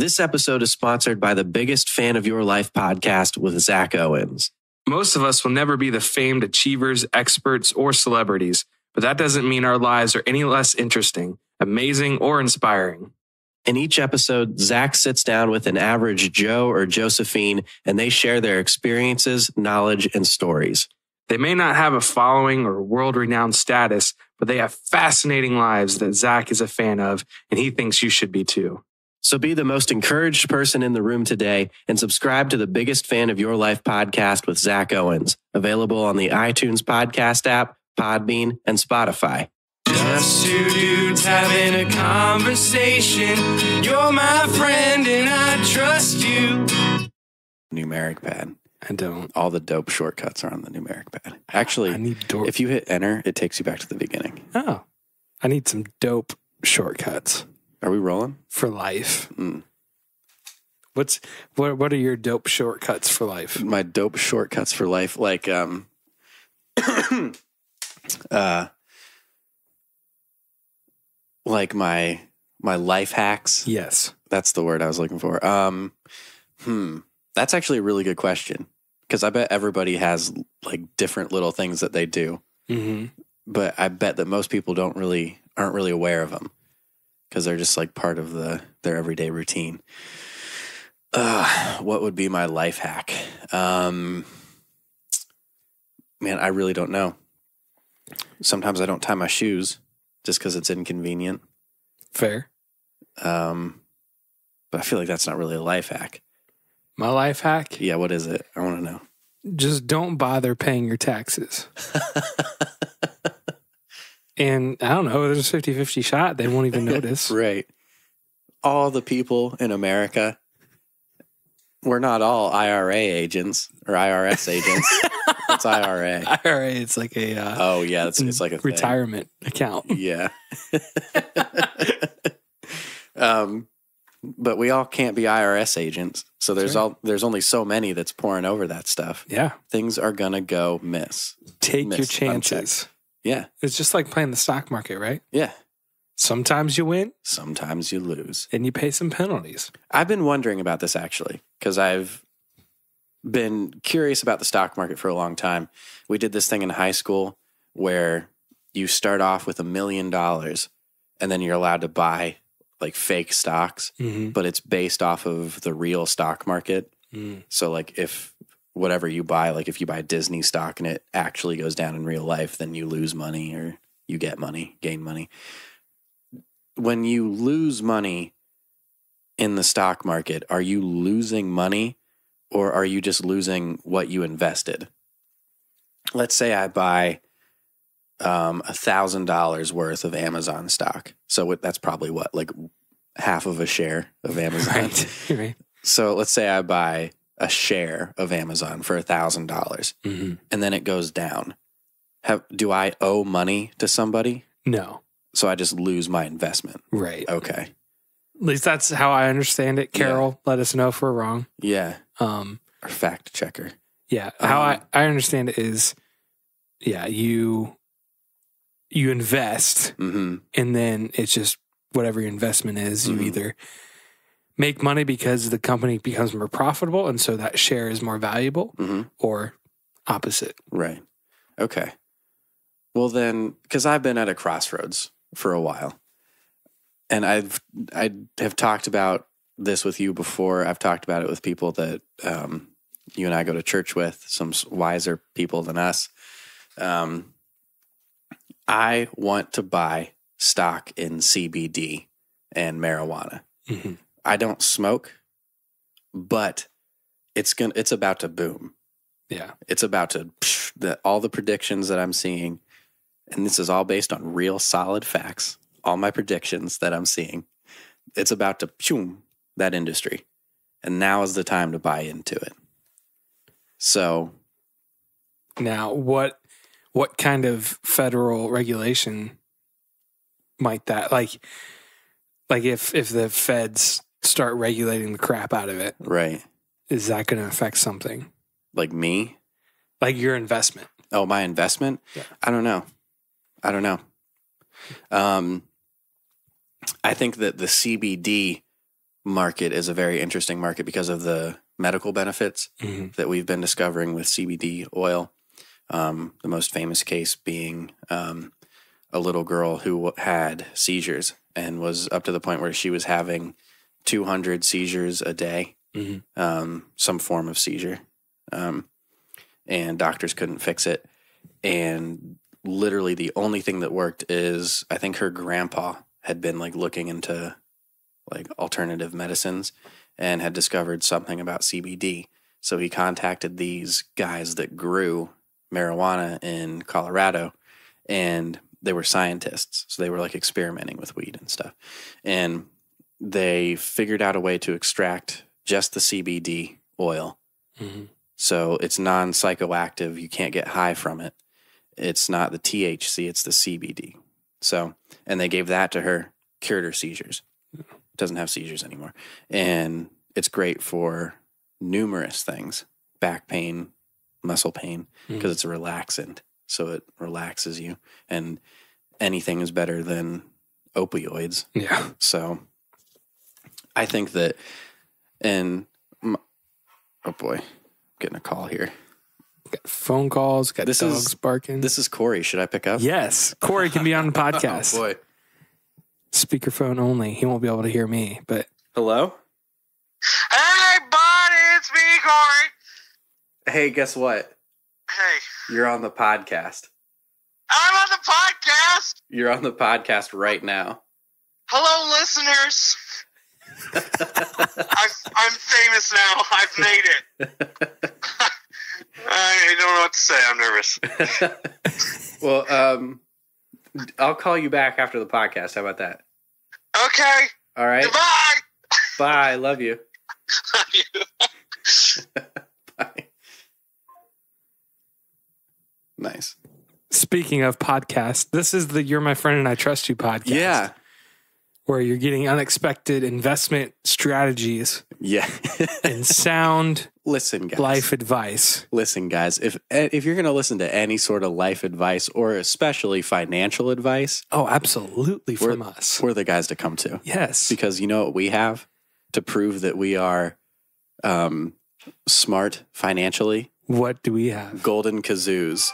This episode is sponsored by the Biggest Fan of Your Life podcast with Zach Owens. Most of us will never be the famed achievers, experts, or celebrities, but that doesn't mean our lives are any less interesting, amazing, or inspiring. In each episode, Zach sits down with an average Joe or Josephine, and they share their experiences, knowledge, and stories. They may not have a following or world-renowned status, but they have fascinating lives that Zach is a fan of, and he thinks you should be too. So be the most encouraged person in the room today and subscribe to the Biggest Fan of Your Life podcast with Zach Owens, available on the iTunes podcast app, Podbean, and Spotify. Just two dudes having a conversation. You're my friend and I trust you. Numeric pad. I don't. All the dope shortcuts are on the numeric pad. Actually, I need if you hit enter, it takes you back to the beginning. Oh, I need some dope shortcuts. Are we rolling? For life. Mm. What are your dope shortcuts for life? My dope shortcuts for life, like like my life hacks. Yes. That's the word I was looking for. That's actually a really good question, because I bet everybody has like different little things that they do. Mm-hmm. But I bet that most people aren't really aware of them, because they're just like part of their everyday routine. What would be my life hack? Man, I really don't know. Sometimes I don't tie my shoes just because it's inconvenient. Fair. But I feel like that's not really a life hack. My life hack? Yeah, what is it? I want to know. Just don't bother paying your taxes. And I don't know, there's a 50-50 shot. They won't even notice. Right. All the people in America, we're not all IRA agents or IRS agents. What's IRA? IRA, it's like a... oh, yeah, it's like a retirement account. Yeah. But we all can't be IRS agents. So there's only so many that's pouring over that stuff. Yeah. Things are going to go miss. Take your chances. Unchecked. Yeah. It's just like playing the stock market, right? Yeah. Sometimes you win. Sometimes you lose. And you pay some penalties. I've been wondering about this, actually, because I've been curious about the stock market for a long time. We did this thing in high school where you start off with $1 million and then you're allowed to buy like fake stocks, but it's based off of the real stock market. So like if whatever you buy, like if you buy Disney stock and it actually goes down in real life, then you lose money or you get money, gain money. When you lose money in the stock market, are you losing money or are you just losing what you invested? Let's say I buy $1,000 worth of Amazon stock. So that's probably what, like half of a share of Amazon. Right. So let's say I buy a share of Amazon for $1,000 and then it goes down. Do I owe money to somebody? No. So I just lose my investment. Right. Okay. At least that's how I understand it. Carol, let us know if we're wrong. Yeah. Or fact checker. Yeah. How I understand it is, you invest and then it's just whatever your investment is, you either make money because the company becomes more profitable and so that share is more valuable or opposite. Right. Okay. Well then, because I've been at a crossroads for a while and I have talked about this with you before. I've talked about it with people that you and I go to church with, some wiser people than us. I want to buy stock in CBD and marijuana. I don't smoke, but it's about to boom. Yeah. It's about to, all the predictions that I'm seeing, and this is all based on real solid facts, all my predictions that I'm seeing, it's about to, that industry. And now is the time to buy into it. So. Now, what kind of federal regulation might that, like if the feds start regulating the crap out of it, right? Is that going to affect something? Like me? Like your investment? Oh, my investment? Yeah. I don't know. I think that the CBD market is a very interesting market because of the medical benefits that we've been discovering with CBD oil. The most famous case being a little girl who had seizures and was up to the point where she was having 200 seizures a day, some form of seizure. And doctors couldn't fix it. And literally the only thing that worked is I think her grandpa had been like looking into like alternative medicines and had discovered something about CBD. So he contacted these guys that grew marijuana in Colorado, and they were scientists. So they were like experimenting with weed and stuff. And they figured out a way to extract just the CBD oil. So it's non-psychoactive. You can't get high from it. It's not the THC, it's the CBD. So, and they gave that to her, cured her seizures. Doesn't have seizures anymore. And it's great for numerous things. Back pain, muscle pain, because it's a relaxant. So it relaxes you. And anything is better than opioids. Yeah. So I think that, oh boy, I'm getting a call here. Got phone calls, got dogs barking. This is Corey. Should I pick up? Yes. Corey can be on the podcast. Oh boy. Speakerphone only. He won't be able to hear me, but. Hello? Hey, buddy, it's me, Corey. Hey, guess what? Hey. You're on the podcast. I'm on the podcast. You're on the podcast right now. Hello, listeners. I'm famous now. I've made it. I don't know what to say. I'm nervous. Well, I'll call you back after the podcast. How about that? Okay. All right. Goodbye. Bye. Love you. Bye. Nice. Speaking of podcasts, this is the You're My Friend and I Trust You podcast. Yeah. Where you're getting unexpected investment strategies. Yeah. And sound Listen, guys. life advice. Listen, guys, if you're going to listen to any sort of life advice or especially financial advice, Oh, absolutely from us. we're the guys to come to. Yes. Because you know what we have to prove that we are smart financially? What do we have? Golden kazoos.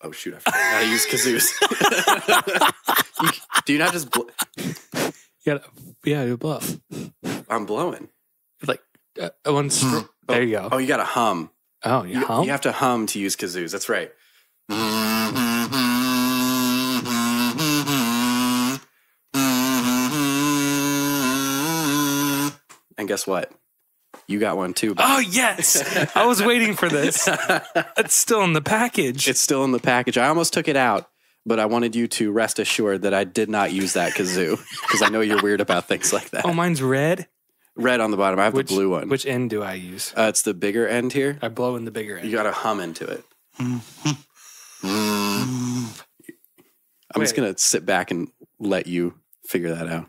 Oh, shoot. I forgot how to use kazoos. Do you not just you blow. I'm blowing. Like, once. There you go. Oh, you got to hum. Oh, you hum? You have to hum to use kazoos. That's right. And guess what? You got one too. Oh, yes. I was waiting for this. It's still in the package. It's still in the package. I almost took it out, but I wanted you to rest assured that I did not use that kazoo because I know you're weird about things like that. Oh, mine's red? Red on the bottom. I have the blue one. Which end do I use? It's the bigger end here. I blow in the bigger end. You got to hum into it. I'm just going to sit back and let you figure that out.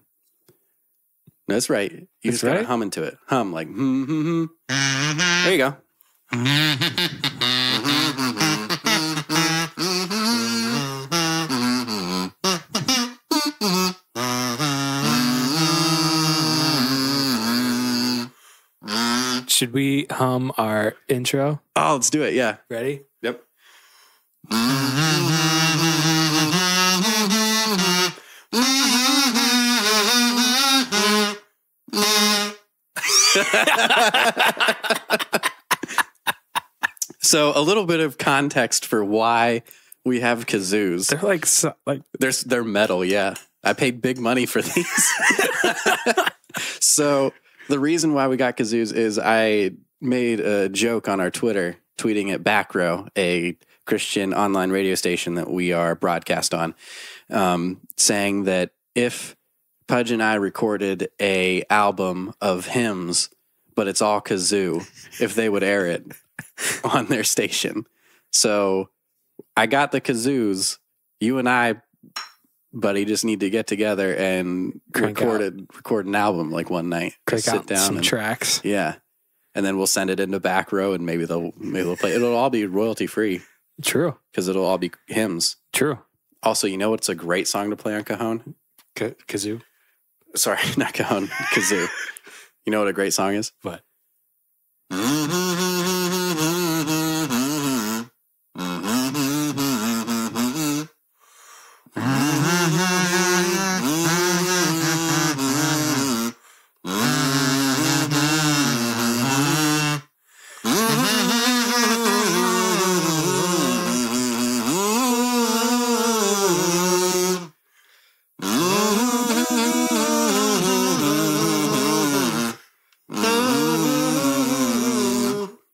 No, that's right. You just got to hum into it. Hum like, There you go. Should we hum our intro? Oh, let's do it. Yeah. Ready? Yep. So a little bit of context for why we have kazoos. They're They're metal, yeah. I paid big money for these. So the reason why we got kazoos is I made a joke on our Twitter, tweeting at Backrow, a Christian online radio station that we are broadcast on, saying that if Pudge and I recorded a album of hymns, but it's all kazoo, if they would air it on their station. So I got the kazoos. You and I, buddy, just need to get together and record an album like one night. Crank out some tracks. Yeah. And then we'll send it into Backrow and maybe they'll play. It'll all be royalty free. True. Because it'll all be hymns. True. Also, you know what's a great song to play on Cajon? Kazoo. Sorry, not cajon, kazoo. You know what a great song is? What?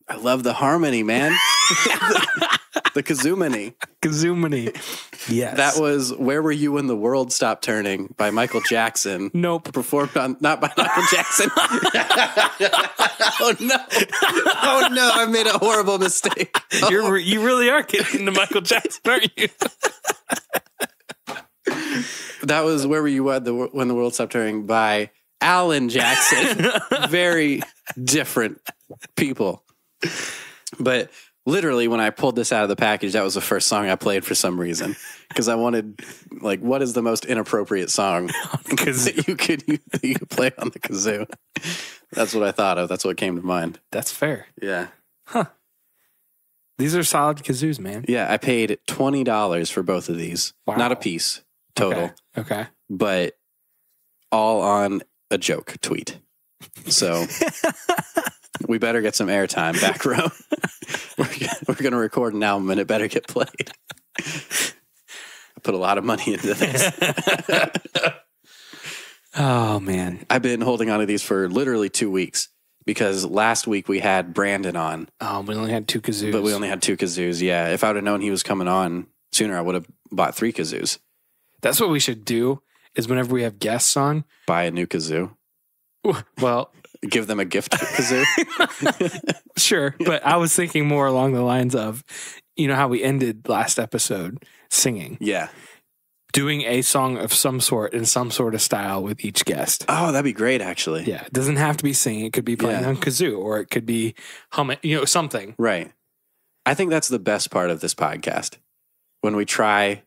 I love the harmony, man. The kazoomany. Kazoomany. Yes. That was Where Were You When the World Stopped Turning by Michael Jackson. Nope. Performed on, not by Michael Jackson. Oh no. Oh no, I've made a horrible mistake. Oh. You really are getting into Michael Jackson, aren't you? That was Where Were You When the World Stopped Turning by Alan Jackson. Very different people. But literally, when I pulled this out of the package, that was the first song I played for some reason. Because I wanted, like, what is the most inappropriate song that you could play on the kazoo? That's what I thought of. That's what came to mind. That's fair. Yeah. Huh. These are solid kazoos, man. Yeah, I paid $20 for both of these. Wow. Not a piece, total. Okay. But all on a joke tweet. So we better get some airtime, back row. We're going to record an album and it better get played. I put a lot of money into this. Oh, man. I've been holding on to these for literally 2 weeks because last week we had Brandon on. Oh, we only had 2 kazoos. But we only had 2 kazoos, yeah. If I would have known he was coming on sooner, I would have bought 3 kazoos. That's what we should do is whenever we have guests on. Buy a new kazoo. Well, give them a gift kazoo. Sure. But I was thinking more along the lines of, you know how we ended last episode singing. Yeah. Doing a song of some sort in some sort of style with each guest. Oh, that'd be great, actually. Yeah. It doesn't have to be singing. It could be playing on kazoo or it could be humming, something. Right. I think that's the best part of this podcast. When we try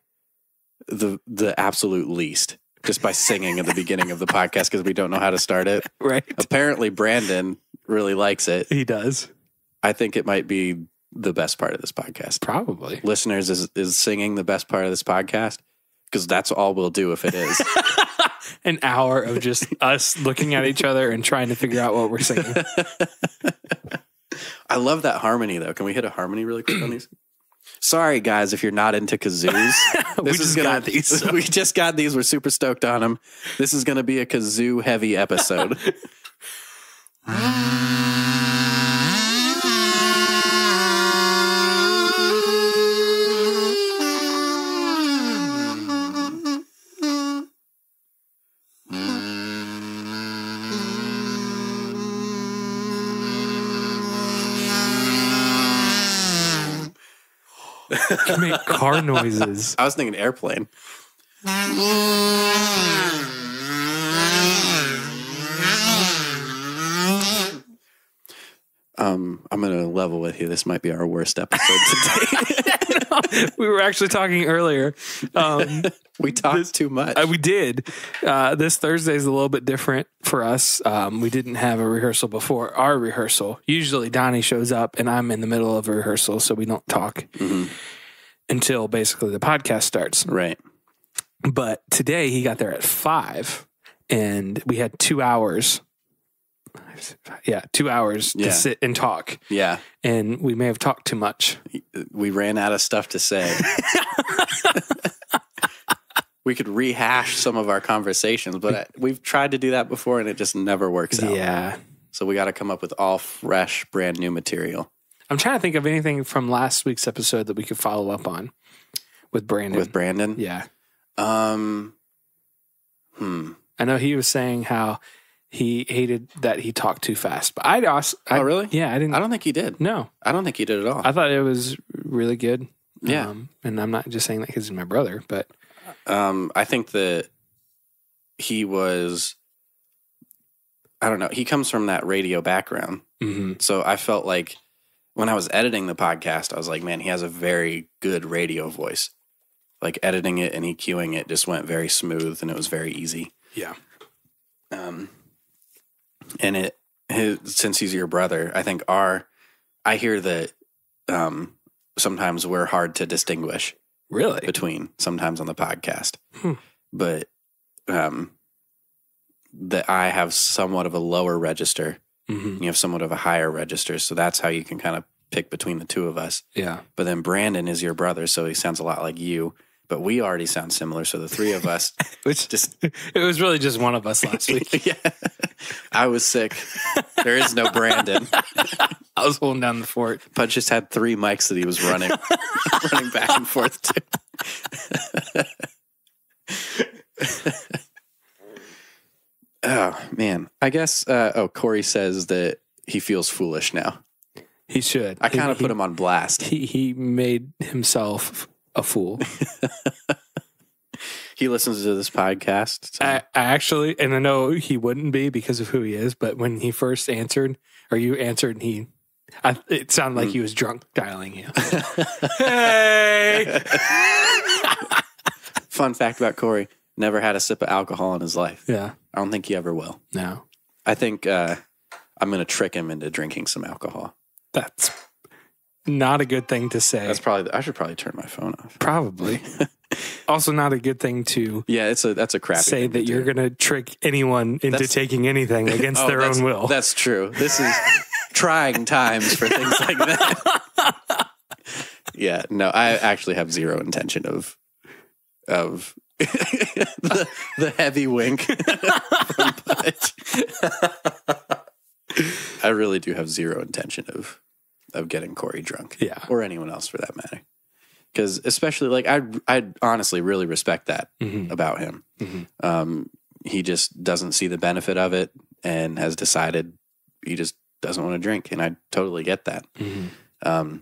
the absolute least. Just by singing at the beginning of the podcast because we don't know how to start it. Right. Apparently, Brandon really likes it. He does. I think it might be the best part of this podcast. Probably. Listeners, is singing the best part of this podcast? Because that's all we'll do if it is. An hour of just us looking at each other and trying to figure out what we're singing. I love that harmony, though. Can we hit a harmony really quick on these? Sorry, guys, if you're not into kazoos. We just got these. We just got these. We're super stoked on them. This is going to be a kazoo-heavy episode. You make car noises. I was thinking airplane. I'm going to level with you. This might be our worst episode today. We were actually talking earlier. We talked too much. We did. This Thursday is a little bit different for us. We didn't have a rehearsal before our rehearsal. Usually Donnie shows up and I'm in the middle of a rehearsal, so we don't talk until basically the podcast starts. Right. But today he got there at 5 and we had 2 hours. Yeah, 2 hours to sit and talk. Yeah. And we may have talked too much. We ran out of stuff to say. We could rehash some of our conversations, but we've tried to do that before and it just never works out. Yeah. So we got to come up with all fresh, brand new material. I'm trying to think of anything from last week's episode that we could follow up on with Brandon. With Brandon? Yeah. I know he was saying how he hated that he talked too fast. But oh, really? Yeah, I don't think he did. No. I don't think he did at all. I thought it was really good. Yeah. And I'm not just saying that because he's my brother, but I think that he was, I don't know, he comes from that radio background. Mm-hmm. So I felt like when I was editing the podcast, I was like, man, he has a very good radio voice. Like editing it and EQing it just went very smooth and it was very easy. Yeah. And since he's your brother, I think I hear that sometimes we're hard to distinguish Really? between sometimes on the podcast. But that I have somewhat of a lower register. You have somewhat of a higher register. So that's how you can kind of pick between the two of us. Yeah. But then Brandon is your brother, so he sounds a lot like you. But we already sound similar, so the three of us Which just it was really just one of us last week. yeah. I was sick. There is no Brandon. I was holding down the fort. Bud just had 3 mics that he was running back and forth to. Oh man, I guess. Corey says that he feels foolish now. He should. I kind of put him on blast. He made himself a fool. He listens to this podcast. So. I actually, and I know he wouldn't be because of who he is, but when he first answered, or you answered, it sounded like he was drunk dialing you. Hey! Fun fact about Corey: never had a sip of alcohol in his life. Yeah, I don't think he ever will. no, I think I'm going to trick him into drinking some alcohol. that's not a good thing to say. I should probably turn my phone off. Probably. Also, not a good thing to that's a crappy say thing that to you're do. going to trick anyone into taking anything against their own will. That's true. This is trying times for things like that. Yeah, no, I actually have zero intention of the heavy wink from Butch. I really do have zero intention of getting Corey drunk. Yeah. Or anyone else for that matter. Because especially, like, I honestly really respect that about him. He just doesn't see the benefit of it and has decided he just doesn't want to drink. And I totally get that. The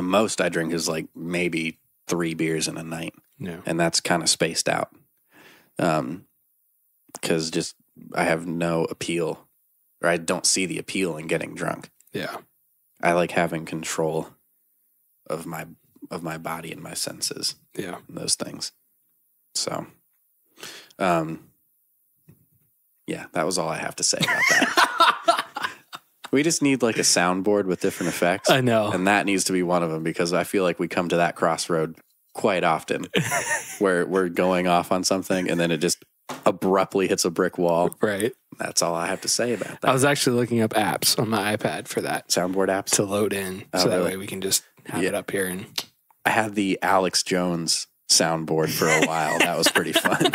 most I drink is like maybe 3 beers in a night. Yeah. And that's kind of spaced out. Because just I have no appeal, or I don't see the appeal in getting drunk. Yeah. I like having control of my body and my senses. Yeah. And those things. So, yeah, that was all I have to say about that. We just need like a soundboard with different effects. I know. And that needs to be one of them, because I feel like we come to that crossroad quite often where we're going off on something and then it just abruptly hits a brick wall. Right. That's all I have to say about that. I was actually looking up apps on my iPad for that Soundboard apps to load in, Oh, so that really? way we can just have it up here. And I had the Alex Jones soundboard for a while. That was pretty fun.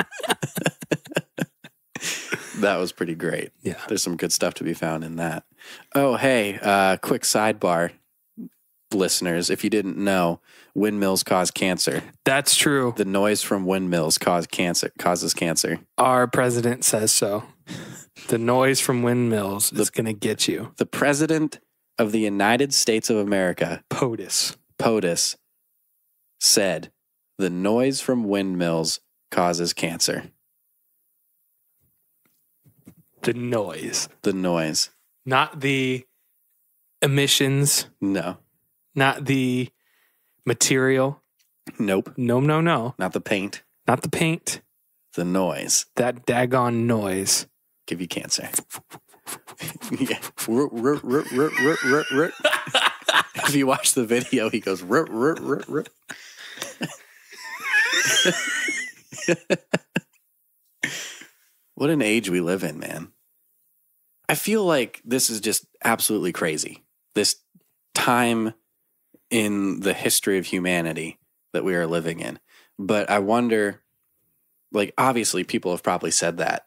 That was pretty great. Yeah. There's some good stuff to be found in that. Oh, hey, quick sidebar, listeners. If you didn't know, windmills cause cancer. That's true. The noise from windmills causes cancer. Our president says so. The noise from windmills is going to get you. The president of the United States of America, POTUS, said the noise from windmills causes cancer. The noise. The noise. Not the emissions. No. Not the material. Nope. No. Not the paint. Not the paint. The noise. That daggone noise. Give you cancer. Yeah. If you watch the video, he goes, What an age we live in, man. I feel like this is just absolutely crazy. This time in the history of humanity that we are living in. But I wonder, like, obviously people have probably said that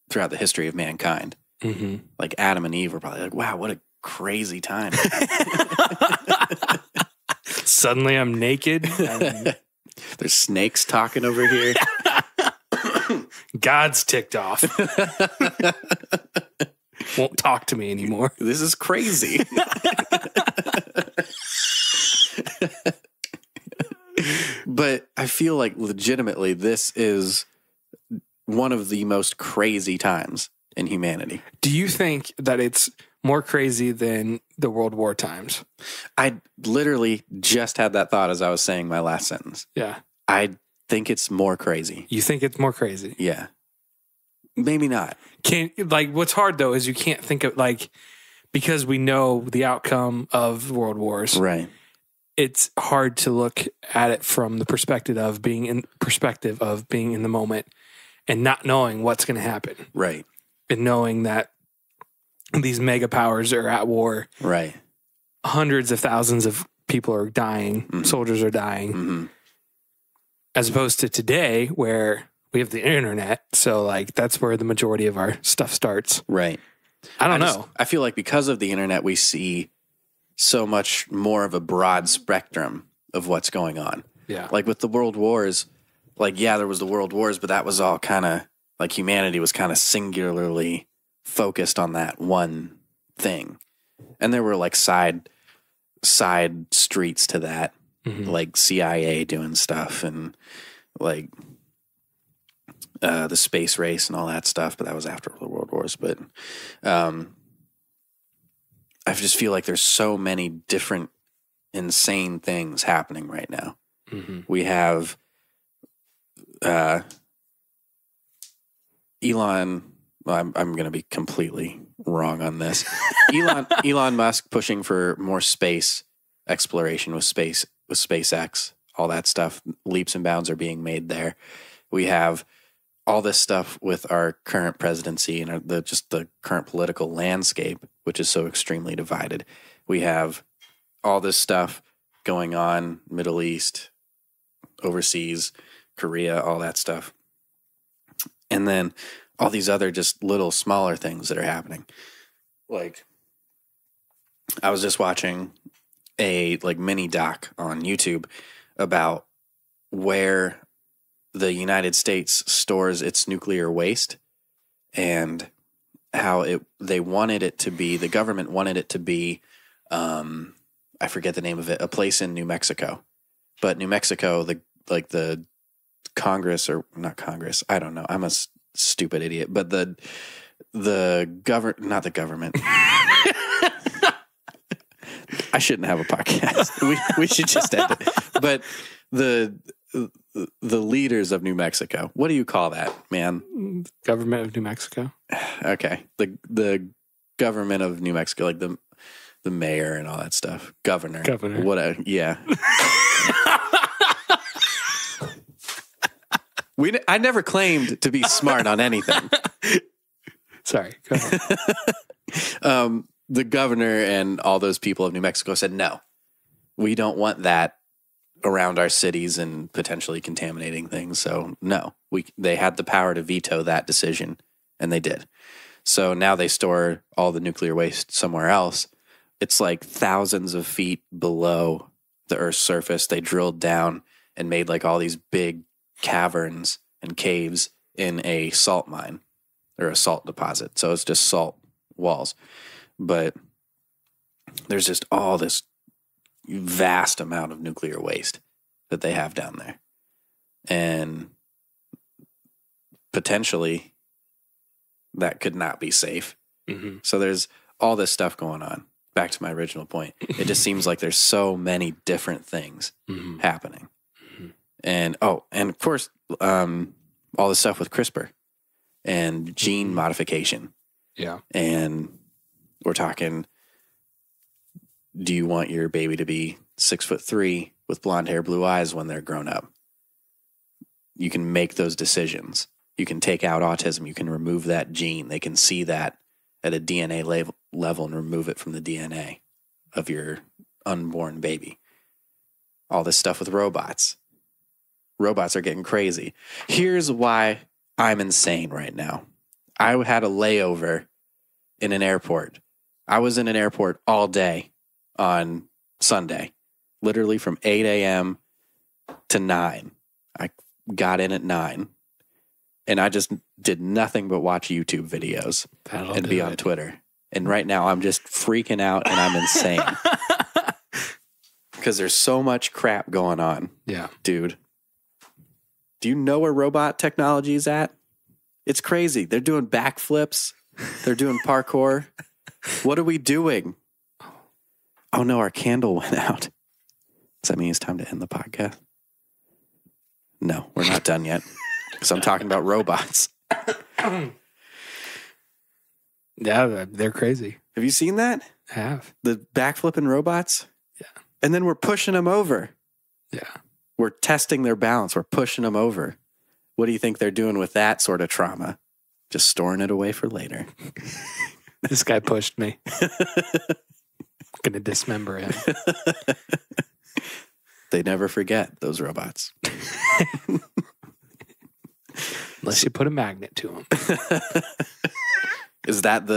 throughout the history of mankind. Mm-hmm. Like Adam and Eve were probably like, wow, what a crazy time. Suddenly I'm naked. There's snakes talking over here. God's ticked off. Won't talk to me anymore. This is crazy. But I feel like legitimately this is one of the most crazy times in humanity. Do you think that it's more crazy than the World War times? I literally just had that thought as I was saying my last sentence. Yeah. I think it's more crazy. You think it's more crazy? Yeah. Maybe not. What's hard though is you can't think of because we know the outcome of world wars. Right. It's hard to look at it from the perspective of being in the moment and not knowing what's going to happen. Right. And knowing that these mega powers are at war. Right. Hundreds of thousands of people are dying. Mm-hmm. Soldiers are dying. Mm-hmm. As opposed to today where we have the internet. So that's where the majority of our stuff starts. Right. I don't know. I feel like because of the internet, we see so much more of a broad spectrum of what's going on. Yeah. Like with the world wars, there was the world wars, but that was all kind of humanity was kind of singularly focused on that one thing. And there were side streets to that, mm-hmm. like CIA doing stuff and the space race and all that stuff. But that was after the world wars. But I just feel like there's so many different insane things happening right now. Mm-hmm. We have Elon. Well, I'm going to be completely wrong on this. Elon Musk pushing for more space exploration with SpaceX, all that stuff. Leaps and bounds are being made there. We have all this stuff with our current presidency and the current political landscape, which is so extremely divided. We have all this stuff going on, Middle East, overseas, Korea, all that stuff. And then all these other just little smaller things that are happening. I was just watching a mini doc on YouTube about where the United States stores its nuclear waste and how the government wanted it to be, I forget the name of it, a place in New Mexico. But New Mexico, the Congress, or not Congress, I don't know. I'm a stupid idiot, but not the government. I shouldn't have a podcast. We should just end it. But the leaders of New Mexico, what do you call that, man? Government of New Mexico. Okay. The government of New Mexico, the mayor and all that stuff. Governor. Whatever. Yeah. I never claimed to be smart on anything. Sorry. Go ahead. The governor and all those people of New Mexico said, no, we don't want that around our cities and potentially contaminating things. So no, they had the power to veto that decision, and they did. So now they store all the nuclear waste somewhere else. It's thousands of feet below the Earth's surface. They drilled down and made all these big caverns and caves in a salt mine or a salt deposit. So it's just salt walls. But there's just all this vast amount of nuclear waste that they have down there. And potentially that could not be safe. Mm-hmm. So there's all this stuff going on. Back to my original point. It just seems like there's so many different things mm-hmm. happening. Mm-hmm. And of course, all the stuff with CRISPR and gene mm-hmm. modification. Yeah. And we're talking, do you want your baby to be 6'3" with blonde hair, blue eyes when they're grown up? You can make those decisions. You can take out autism. You can remove that gene. They can see that at a DNA level and remove it from the DNA of your unborn baby. All this stuff with robots. Robots are getting crazy. Here's why I'm insane right now. I had a layover in an airport. I was in an airport all day on Sunday, literally from 8 a.m. to 9. I got in at 9, and I just did nothing but watch YouTube videos and be on Twitter. And right now I'm just freaking out and I'm insane because there's so much crap going on. Yeah. Dude, do you know where robot technology is at? It's crazy. They're doing backflips. They're doing parkour. What are we doing? Oh no, our candle went out. Does that mean it's time to end the podcast? No, we're not done yet. Because I'm talking about robots. Yeah, they're crazy. Have you seen that? I have. The backflipping robots? Yeah. And then we're pushing them over. Yeah. We're testing their balance. We're pushing them over. What do you think they're doing with that sort of trauma? Just storing it away for later. This guy pushed me. I'm going to dismember him. They never forget, those robots. Unless you put a magnet to him. Is that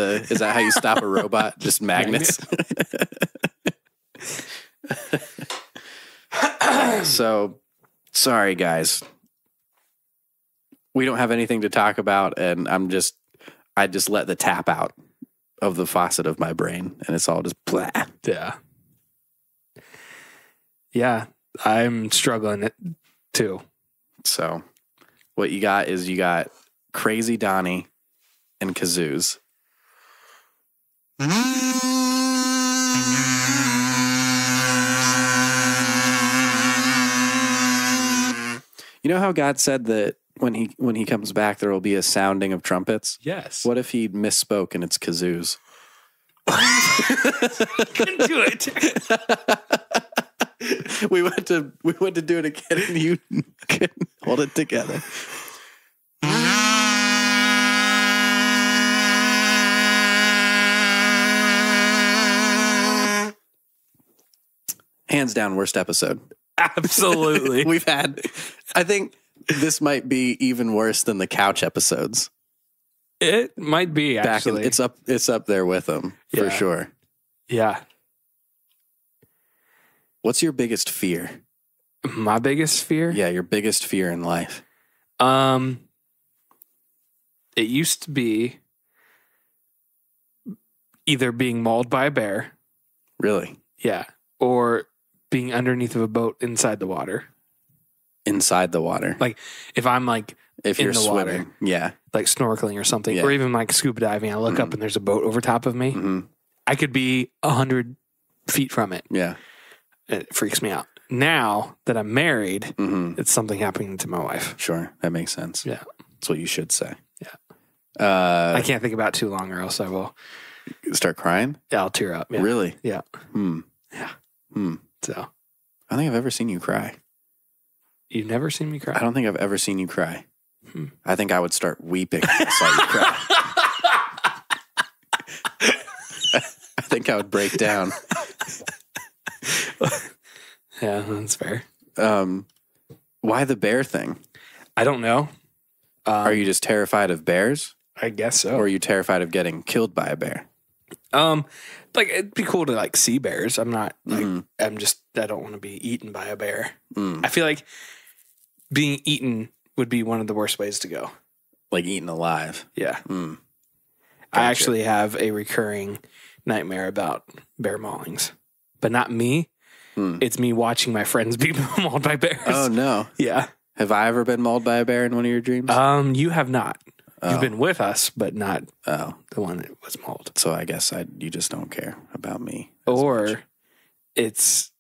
how you stop a robot? Just magnets? So, sorry guys. We don't have anything to talk about, and I just let the tap out of the faucet of my brain, and it's all just blah. Yeah. Yeah, I'm struggling it too. So, what you got is Crazy Donnie and Kazoos. You know how God said that when he comes back, there will be a sounding of trumpets? Yes. What if he misspoke and it's kazoos? Couldn't do it. We went to do it again and you couldn't hold it together. Hands down, worst episode. Absolutely. We've had, I think this might be even worse than the couch episodes. It might be, actually. It's up there with them, for sure. Yeah. What's your biggest fear? My biggest fear? Yeah, your biggest fear in life. It used to be either being mauled by a bear. Really? Yeah. Or being underneath of a boat inside the water. Inside the water. Like if I'm like if in you're the swimming. water, Yeah. like snorkeling or something, Yeah. or even like scuba diving, I look up and there's a boat over top of me. Mm-hmm. I could be 100 feet from it. Yeah. It freaks me out. Now that I'm married, Mm-hmm. it's something happening to my wife. Sure. That makes sense. Yeah. That's what you should say. Yeah. I can't think about it too long or else I will. Start crying? Yeah, I'll tear up. Yeah. Really? Yeah. Yeah. So I don't think I've ever seen you cry. you've never seen me cry? I don't think I've ever seen you cry. I think I would start weeping if I saw you cry. I think I would break down. Yeah, that's fair. Why the bear thing? I don't know. Are you just terrified of bears? I guess so. Or are you terrified of getting killed by a bear? Like it'd be cool to like see bears. I'm not like I don't want to be eaten by a bear. I feel like being eaten would be one of the worst ways to go. Like eaten alive? Yeah. Gotcha. I actually have a recurring nightmare about bear maulings, but not me. It's me watching my friends be mauled by bears. Oh no. Yeah. Have I ever been mauled by a bear in one of your dreams? You have not. You've been with us, but not Oh. the one that was mauled. So I guess you just don't care about me. Or much. it's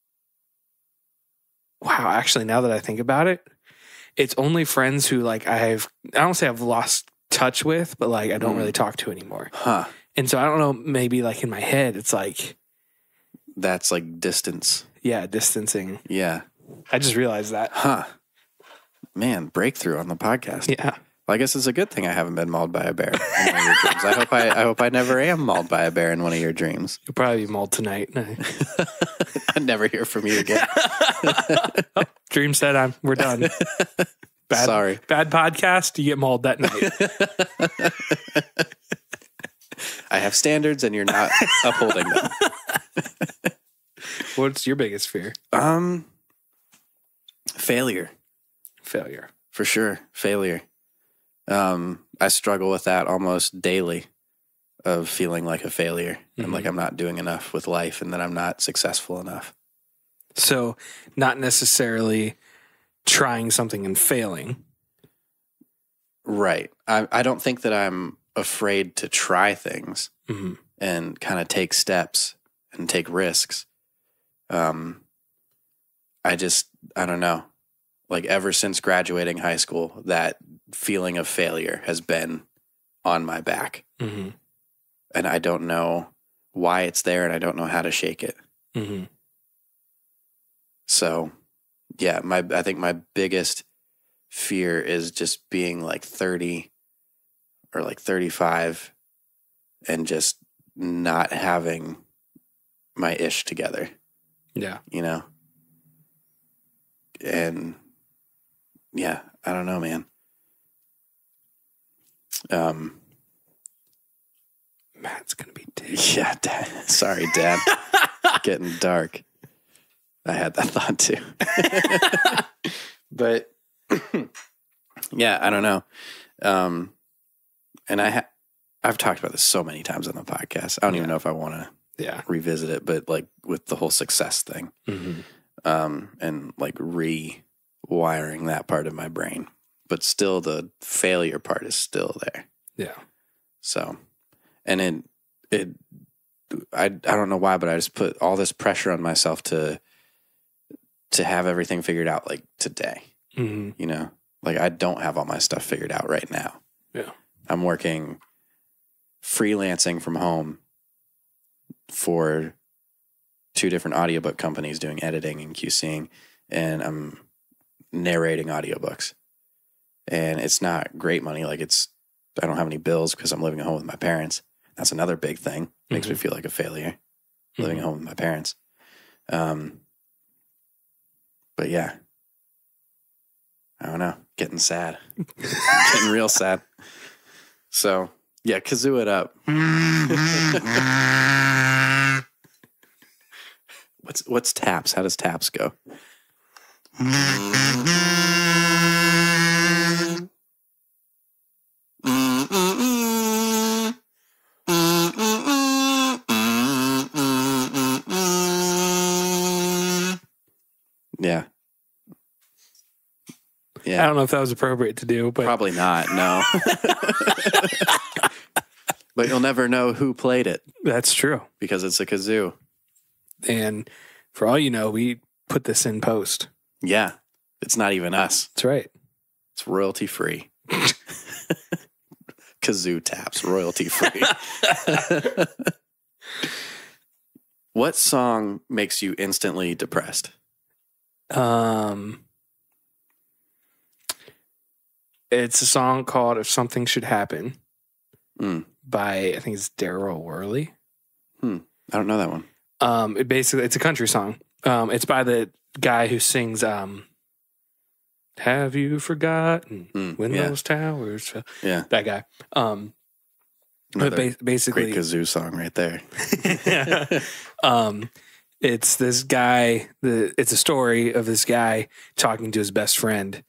wow, actually now that I think about it, it's only friends who like I don't say I've lost touch with, but like I don't really talk to anymore. Huh. And so I don't know, maybe like in my head it's like That's like distance. yeah, distancing. Yeah. I just realized that. Huh. Man, breakthrough on the podcast. Yeah. Well, I guess it's a good thing I haven't been mauled by a bear in one of your dreams. I hope I never am mauled by a bear in one of your dreams. You'll probably be mauled tonight. I'd never hear from you again. Dream said we're done. Bad, Sorry. Bad podcast, you get mauled that night. I have standards and you're not upholding them. What's your biggest fear? Failure. Failure. For sure. Failure. I struggle with that almost daily, of feeling like a failure and like I'm not doing enough with life and that I'm not successful enough. So not necessarily trying something and failing. Right. I don't think that I'm afraid to try things and kind of take steps and take risks. I don't know. Like ever since graduating high school, that feeling of failure has been on my back. and I don't know why it's there, and I don't know how to shake it. Mm-hmm. So, yeah, I think my biggest fear is just being like 30 or like 35 and just not having my ish together, Yeah. you know? And yeah, I don't know, man. Matt's going to be dead. Yeah, Dad. Sorry, Dad. Getting dark. I had that thought too. But yeah, I don't know. And I've talked about this so many times on the podcast. I don't even know if I want to revisit it, but like with the whole success thing, and like rewiring that part of my brain, but still the failure part is still there. Yeah. So, and I don't know why, but I just put all this pressure on myself to have everything figured out like today. You know, like I don't have all my stuff figured out right now. Yeah. I'm working freelancing from home for 2 different audiobook companies doing editing and QCing, and I'm narrating audiobooks. And it's not great money. Like I don't have any bills because I'm living at home with my parents. That's another big thing. Makes me feel like a failure living at home with my parents. But yeah, I don't know, getting sad, getting real sad. So yeah, kazoo it up. What's taps? How does taps go? Yeah. Yeah. I don't know if that was appropriate to do, but probably not. No. But you'll never know who played it that's true. because it's a kazoo. And for all you know, we put this in post. Yeah. It's not even us. That's right. It's royalty free. Kazoo taps, royalty free. What song makes you instantly depressed? It's a song called "If Something Should Happen" by I think it's Daryl Worley. I don't know that one. It's a country song. It's by the guy who sings "Have You Forgotten When Those Towers Fell?" Yeah, that guy. But basically, great kazoo song right there. It's this guy. It's a story of this guy talking to his best friend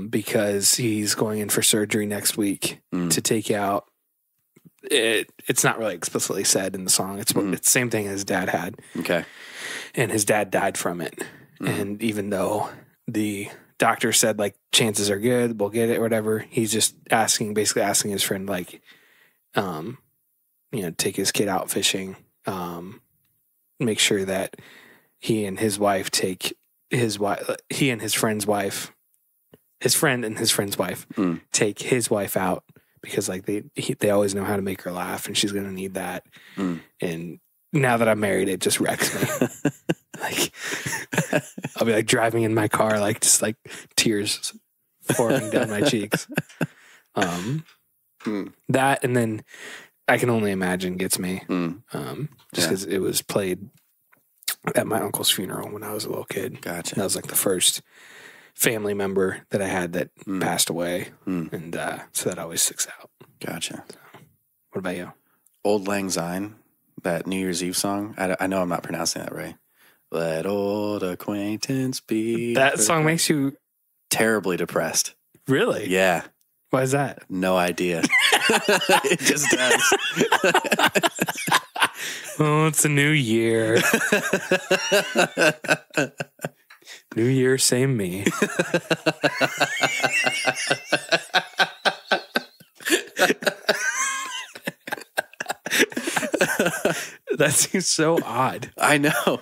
because he's going in for surgery next week to take out. It's not really explicitly said in the song. It's the same thing his dad had. Okay, and his dad died from it. And even though the doctor said like chances are good, we'll get it, or whatever, he's just basically asking his friend like, take his kid out fishing. Make sure that he and his wife take his wife. He and his friend's wife. His friend and his friend's wife take his wife out because like they always know how to make her laugh and she's going to need that. And now that I'm married, it just wrecks me. Like I'll be like driving in my car, like just like tears pouring down my cheeks. That, and then I Can Only Imagine gets me. Just because it was played at my uncle's funeral when I was a little kid. Gotcha. That was like the first family member that I had that passed away. And so that always sticks out. Gotcha. So, what about you? Old Lang Syne, that New Year's Eve song. I know I'm not pronouncing that right. Let old acquaintance be. That song makes you terribly depressed. Really? Yeah. Why is that? No idea. It just does. Oh, it's a new year. New year, same me. That seems so odd. I know.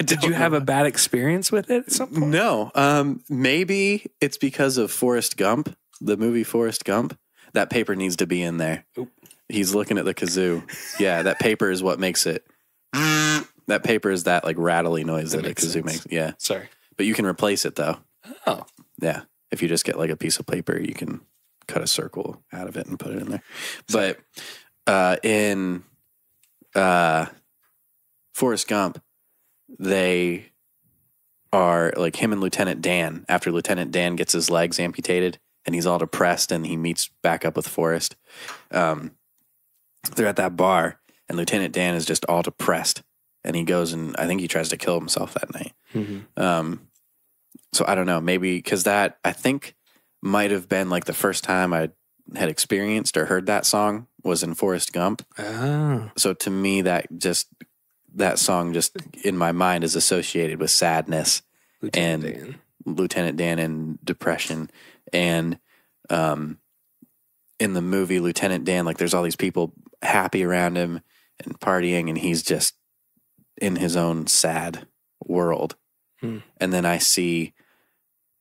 Did you have a bad experience with it at some point? No. Maybe it's because of Forrest Gump, the movie Forrest Gump. That paper needs to be in there. He's looking at the kazoo. Yeah, that paper is what makes it. That paper is that like rattly noise that a kazoo makes. Yeah. Sorry. But you can replace it though. Oh. Yeah. If you just get like a piece of paper, you can cut a circle out of it and put it in there. But in Forrest Gump, they are like him and Lieutenant Dan. After Lieutenant Dan gets his legs amputated and he's all depressed and he meets back up with Forrest, they're at that bar and Lieutenant Dan is just all depressed and he goes and I think he tries to kill himself that night. Mm-hmm. So I don't know, maybe because that I think might have been like the first time I had experienced or heard that song was in Forrest Gump. Oh. So to me, that song just in my mind is associated with sadness Lieutenant Dan and depression. And in the movie Lieutenant Dan, like there's all these people happy around him and partying, and he's just in his own sad world. And then I see,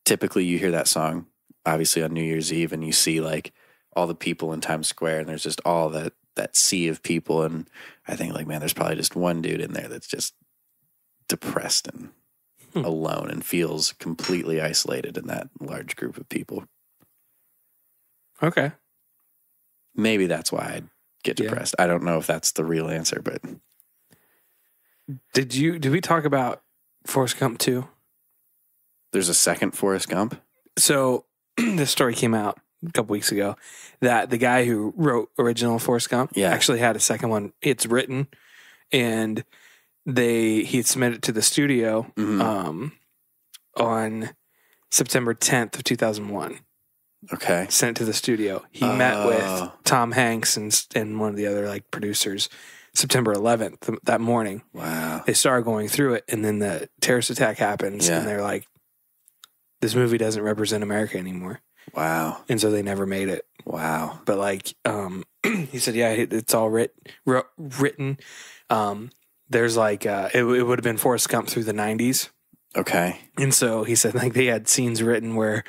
typically you hear that song obviously on New Year's Eve and you see like all the people in Times Square and there's just all that sea of people. And I think like, man, there's probably just one dude in there that's just depressed and alone and feels completely isolated in that large group of people. Okay. Maybe that's why I'd get depressed. I don't know if that's the real answer, but. Did we talk about Forrest Gump 2? There's a second Forrest Gump? So this story came out a couple weeks ago that the guy who wrote original Forrest Gump actually had a second one. It's written and he submitted it to the studio on September 10th of 2001. Okay. Sent it to the studio. He met with Tom Hanks and one of the other like producers September 11th that morning. Wow. They started going through it and then the terrorist attack happens and they're like, this movie doesn't represent America anymore. Wow. And so they never made it. Wow. But like, he said, yeah, it's all written. There's like, it would have been Forrest Gump through the 90s. Okay. And so he said like they had scenes written where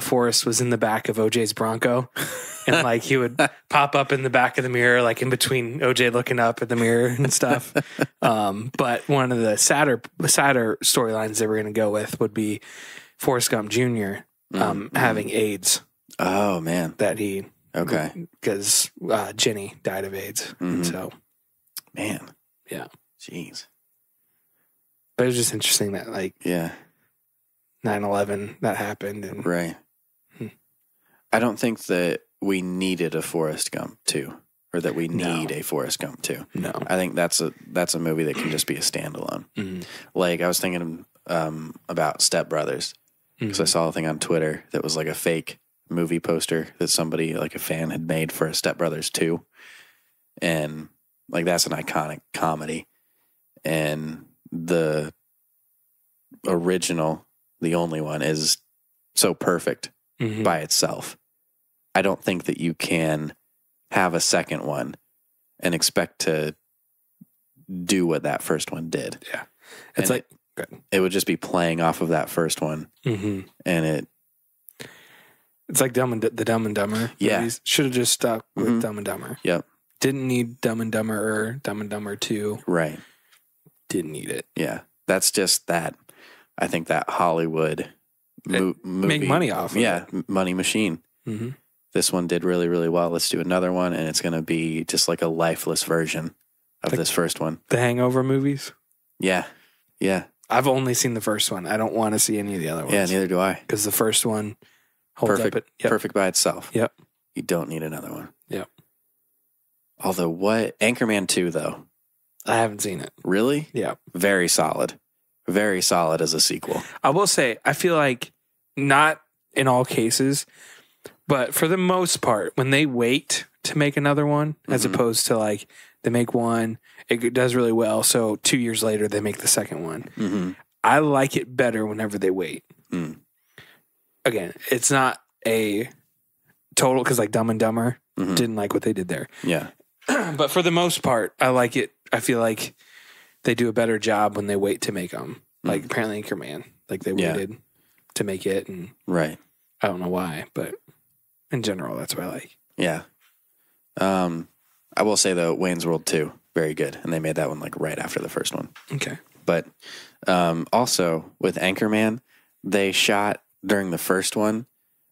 Forrest was in the back of OJ's Bronco and like he would pop up in the back of the mirror, like in between OJ looking up at the mirror and stuff. But one of the sadder storylines they were going to go with would be Forrest Gump Jr. Having AIDS. Oh man. That he, okay. Because Jenny died of AIDS. And so. Man. Yeah. Jeez. But it was just interesting that like 9/11 that happened and right. I don't think that we needed a Forrest Gump 2 or that we need a Forrest Gump 2. No. I think that's a movie that can just be a standalone. Like I was thinking about Step Brothers because I saw a thing on Twitter that was like a fake movie poster that somebody like a fan had made for a Step Brothers 2. And like that's an iconic comedy. And the original, the only one, is so perfect by itself. I don't think that you can have a second one and expect to do what that first one did. Yeah. It's and it would just be playing off of that first one. And it's like the Dumb and Dumber. Yeah. Should have just stuck with Dumb and Dumber. Yep. Didn't need Dumb and Dumber or Dumb and Dumber 2. Right. Didn't need it. Yeah. That's just that. I think that Hollywood movie. Make money off of it. Money machine. This one did really, really well. Let's do another one. And it's going to be just like a lifeless version of this first one. The Hangover movies? Yeah. Yeah. I've only seen the first one. I don't want to see any of the other ones. Yeah, neither do I. Because the first one holds perfect, up. Perfect by itself. Yep. You don't need another one. Yep. Although Anchorman 2, though. I haven't seen it. Really? Yeah. Very solid. Very solid as a sequel. I will say, I feel like not in all cases, but for the most part, when they wait to make another one, as opposed to like they make one, it does really well. So 2 years later, they make the second one. I like it better whenever they wait. Again, it's not a total, because like Dumb and Dumber didn't like what they did there. Yeah. But for the most part, I like it. I feel like they do a better job when they wait to make them. Like apparently Anchorman, like they waited to make it, and right. I don't know why, but in general, that's what I like. Yeah. I will say though, Wayne's World 2, very good, and they made that one like right after the first one. Okay. But also with Anchorman, they shot during the first one.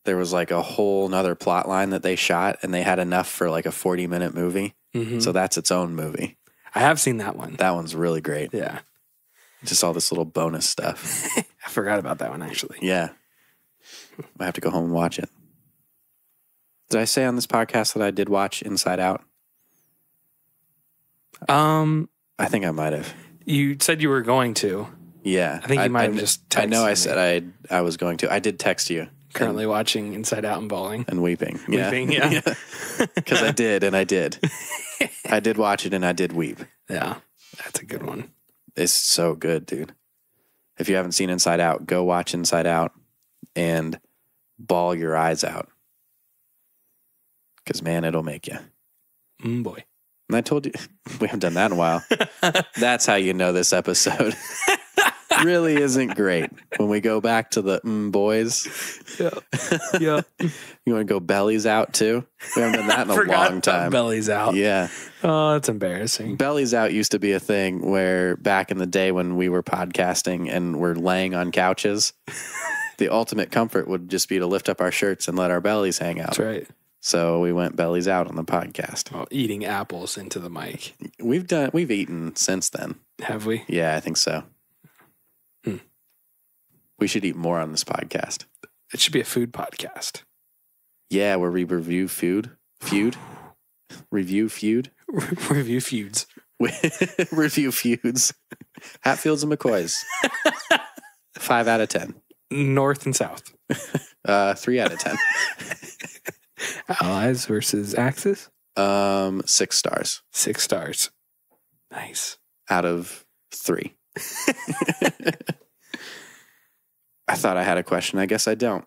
There was like a whole nother plot line that they shot, and they had enough for like a 40-minute movie. Mm-hmm. So that's its own movie. I have seen that one. That one's really great. Yeah. Just all this little bonus stuff. I forgot about that one, actually. Yeah. I have to go home and watch it. Did I say on this podcast that I did watch Inside Out? I think I might have. You said you were going to. Yeah. I think you might have just texted I know I me. said I was going to. I did text you. Currently watching Inside Out and bawling. And weeping. Yeah. Weeping, yeah. Because I did, and I did. I did watch it, and I did weep. Yeah. That's a good one. It's so good, dude. If you haven't seen Inside Out, go watch Inside Out and bawl your eyes out. Because, man, it'll make you. Boy. And I told you, we haven't done that in a while. That's how you know this episode really isn't great. When we go back to the boys. Yeah. Yeah. You want to go bellies out too? We haven't done that in a long time. Bellies out. Yeah. Oh, that's embarrassing. Bellies out used to be a thing where back in the day when we were podcasting and we're laying on couches, the ultimate comfort would just be to lift up our shirts and let our bellies hang out. That's right. So we went bellies out on the podcast. Oh, eating apples into the mic. We've eaten since then. Have we? Yeah, I think so. We should eat more on this podcast. It should be a food podcast. Yeah, where we review feud. Review feud. Review feuds. Review feuds. Hatfields and McCoys. 5 out of 10. North and South. 3 out of 10. Allies versus Axis. 6 stars. 6 stars. Nice. Out of 3. I thought I had a question. I guess I don't.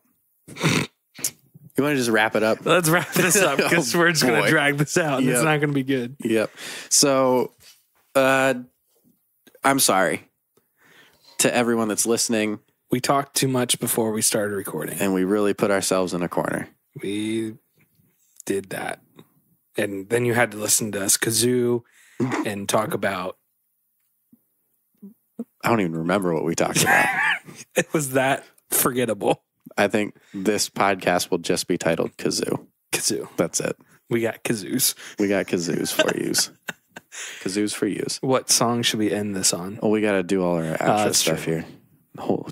You want to just wrap it up? Let's wrap this up because we're just going to drag this out and it's not going to be good. Yep. So, I'm sorry to everyone that's listening. We talked too much before we started recording. And we really put ourselves in a corner. We did that. And then you had to listen to us Kazoo and talk about. I don't even remember what we talked about. It was that forgettable. I think this podcast will just be titled Kazoo. Kazoo. That's it. We got kazoos. We got kazoos for yous. Kazoos for yous. What song should we end this on? Well, we got to do all our outro stuff true. here.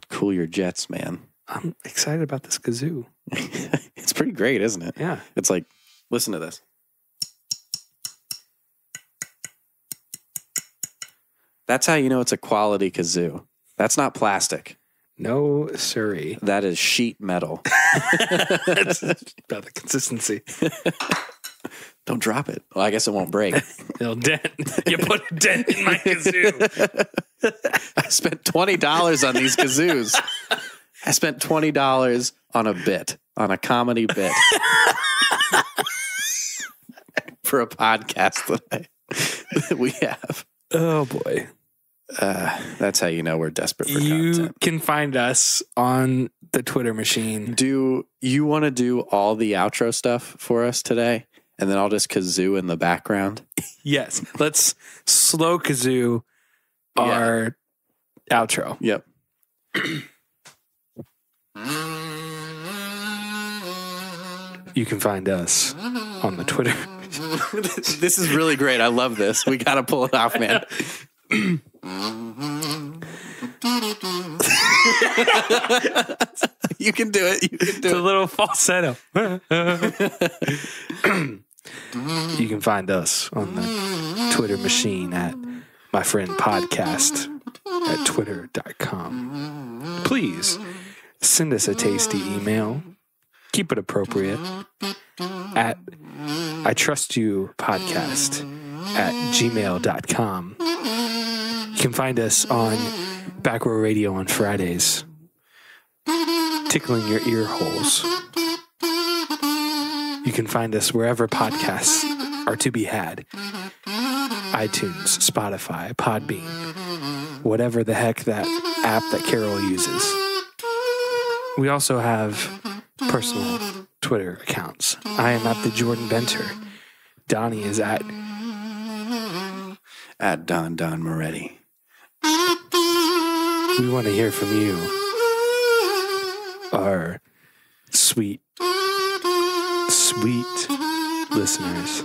Cool your jets, man. I'm excited about this kazoo. It's pretty great, isn't it? Yeah. It's like, listen to this. That's how you know it's a quality kazoo. That's not plastic. No, siree. That is sheet metal. That's about the consistency. Don't drop it. Well, I guess it won't break. It'll dent. You put a dent in my kazoo. I spent $20 on these kazoos. I spent $20 on a bit, on a comedy bit. For a podcast that we have. Oh, boy. That's how you know we're desperate for You content. can find us on the Twitter machine. Do you want to do all the outro stuff for us today? And then I'll just kazoo in the background? Yes. Let's slow kazoo our outro. Yep. You can find us on the Twitter. This is really great. I love this. We got to pull it off, man. You can do it. You can It's do a little falsetto. You can find us on the Twitter machine at My Friend Podcast at twitter.com. Please send us a tasty email. Keep it appropriate at I Trust You Podcast at gmail.com. You can find us on Back Row Radio on Fridays, tickling your ear holes. You can find us wherever podcasts are to be had. iTunes, Spotify, Podbean, whatever the heck that app that Carol uses. We also have personal Twitter accounts. I am at the Jordan Benter. Donnie is at at Don Moretti. We want to hear from you, our sweet listeners.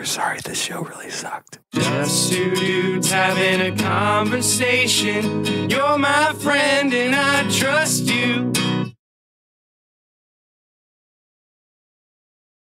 Sorry, this show really sucked. Just two dudes having a conversation. You're my friend and I trust you.